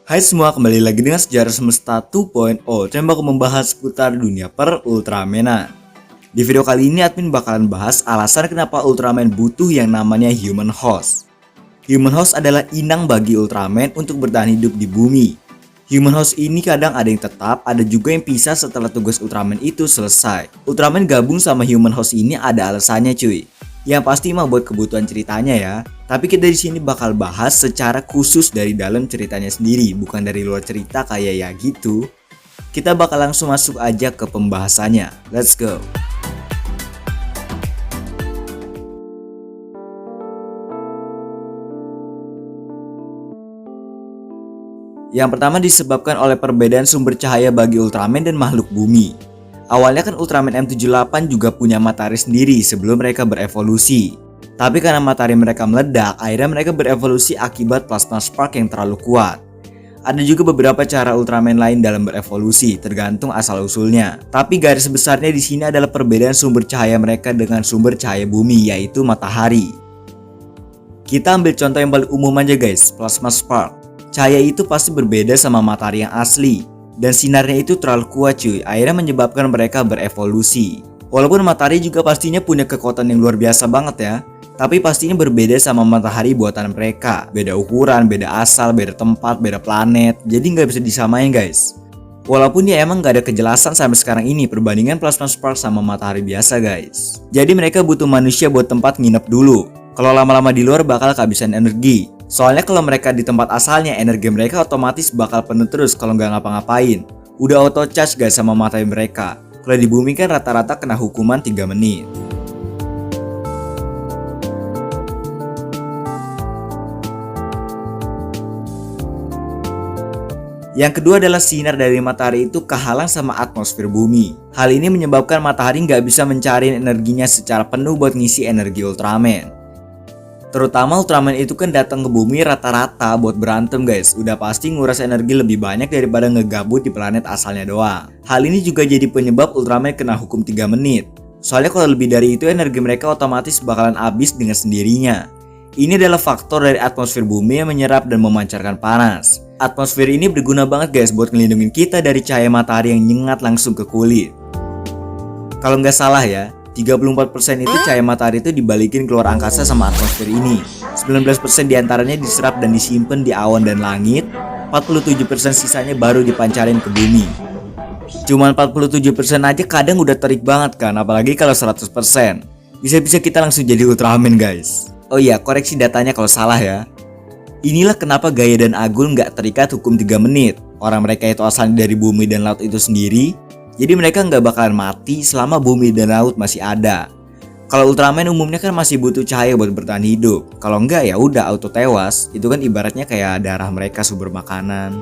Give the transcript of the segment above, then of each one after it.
Hai semua, kembali lagi dengan Sejarah Semesta 2.0. Saya bakal membahas seputar dunia per Ultramanan. Di video kali ini admin bakalan bahas alasan kenapa Ultraman butuh yang namanya Human Host. Human Host adalah inang bagi Ultraman untuk bertahan hidup di bumi. Human Host ini kadang ada yang tetap, ada juga yang pisah setelah tugas Ultraman itu selesai. Ultraman gabung sama Human Host ini ada alasannya cuy. Yang pasti mah buat kebutuhan ceritanya ya. Tapi kita di sini bakal bahas secara khusus dari dalam ceritanya sendiri, bukan dari luar cerita kayak ya gitu. Kita bakal langsung masuk aja ke pembahasannya. Let's go. Yang pertama disebabkan oleh perbedaan sumber cahaya bagi Ultraman dan makhluk bumi. Awalnya kan Ultraman M78 juga punya matahari sendiri sebelum mereka berevolusi. Tapi karena matahari mereka meledak, akhirnya mereka berevolusi akibat plasma spark yang terlalu kuat. Ada juga beberapa cara Ultraman lain dalam berevolusi, tergantung asal-usulnya. Tapi garis besarnya di sini adalah perbedaan sumber cahaya mereka dengan sumber cahaya bumi, yaitu matahari. Kita ambil contoh yang paling umum aja guys, plasma spark. Cahaya itu pasti berbeda sama matahari yang asli. Dan sinarnya itu terlalu kuat cuy, akhirnya menyebabkan mereka berevolusi. Walaupun matahari juga pastinya punya kekuatan yang luar biasa banget ya, tapi pastinya berbeda sama matahari buatan mereka. Beda ukuran, beda asal, beda tempat, beda planet, jadi nggak bisa disamain guys. Walaupun ya emang nggak ada kejelasan sampai sekarang ini perbandingan plasma spark sama matahari biasa guys. Jadi mereka butuh manusia buat tempat nginep dulu. Kalau lama-lama di luar bakal kehabisan energi. Soalnya kalau mereka di tempat asalnya, energi mereka otomatis bakal penuh terus kalau nggak ngapa-ngapain. Udah auto charge guys sama matahari mereka. Kalau di bumi kan rata-rata kena hukuman 3 menit. Yang kedua adalah sinar dari matahari itu kehalang sama atmosfer bumi. Hal ini menyebabkan matahari nggak bisa mencari energinya secara penuh buat ngisi energi Ultraman. Terutama Ultraman itu kan datang ke bumi rata-rata buat berantem guys. Udah pasti nguras energi lebih banyak daripada ngegabut di planet asalnya doang. Hal ini juga jadi penyebab Ultraman kena hukum 3 menit. Soalnya kalau lebih dari itu energi mereka otomatis bakalan habis dengan sendirinya. Ini adalah faktor dari atmosfer bumi yang menyerap dan memancarkan panas. Atmosfer ini berguna banget guys buat ngelindungin kita dari cahaya matahari yang nyengat langsung ke kulit. Kalau nggak salah ya, 34% itu cahaya matahari itu dibalikin keluar angkasa sama atmosfer ini. 19% diantaranya diserap dan disimpan di awan dan langit. 47% sisanya baru dipancarin ke bumi. Cuman 47% aja kadang udah terik banget kan, apalagi kalau 100%. Bisa-bisa kita langsung jadi Ultraman guys. Oh iya, koreksi datanya kalau salah ya. Inilah kenapa Gaia dan Agul nggak terikat hukum 3 menit. Orang mereka itu asalnya dari bumi dan laut itu sendiri. Jadi mereka nggak bakalan mati selama bumi dan laut masih ada. Kalau Ultraman umumnya kan masih butuh cahaya buat bertahan hidup. Kalau enggak ya udah auto tewas. Itu kan ibaratnya kayak darah mereka sumber makanan.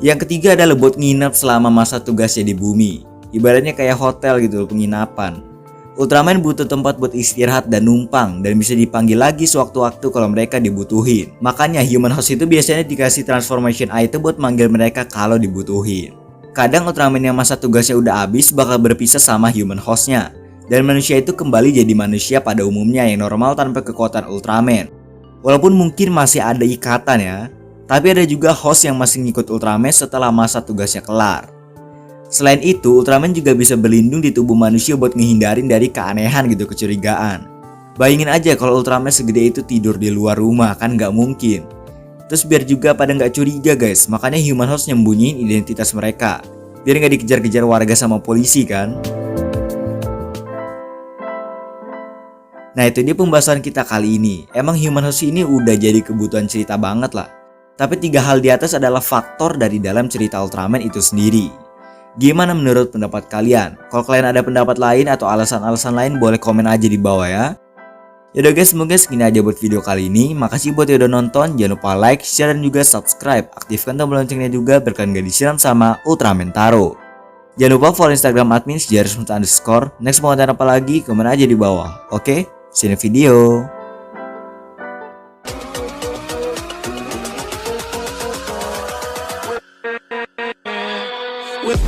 Yang ketiga adalah buat nginep selama masa tugasnya di bumi. Ibaratnya kayak hotel gitu, penginapan. Ultraman butuh tempat buat istirahat dan numpang, dan bisa dipanggil lagi sewaktu-waktu kalau mereka dibutuhin. Makanya Human Host itu biasanya dikasih transformation item buat manggil mereka kalau dibutuhin. Kadang Ultraman yang masa tugasnya udah habis bakal berpisah sama Human Hostnya, dan manusia itu kembali jadi manusia pada umumnya yang normal tanpa kekuatan Ultraman. Walaupun mungkin masih ada ikatan ya, tapi ada juga host yang masih ngikut Ultraman setelah masa tugasnya kelar. Selain itu, Ultraman juga bisa berlindung di tubuh manusia buat ngehindarin dari keanehan gitu, kecurigaan. Bayangin aja kalau Ultraman segede itu tidur di luar rumah, kan nggak mungkin. Terus biar juga pada nggak curiga guys, makanya Human Host nyembunyiin identitas mereka. Biar nggak dikejar-kejar warga sama polisi kan. Nah itu dia pembahasan kita kali ini. Emang Human Host ini udah jadi kebutuhan cerita banget lah. Tapi 3 hal di atas adalah faktor dari dalam cerita Ultraman itu sendiri. Gimana menurut pendapat kalian? Kalau kalian ada pendapat lain atau alasan-alasan lain boleh komen aja di bawah ya. Yaudah guys, mungkin segini aja buat video kali ini. Makasih buat yang udah nonton. Jangan lupa like, share, dan juga subscribe. Aktifkan tombol loncengnya juga biar kalian gak disiram sama Ultraman Taro. Jangan lupa follow Instagram admin sejarah_. Next mau konten apa lagi? Komen aja di bawah. Oke, see you in the video. With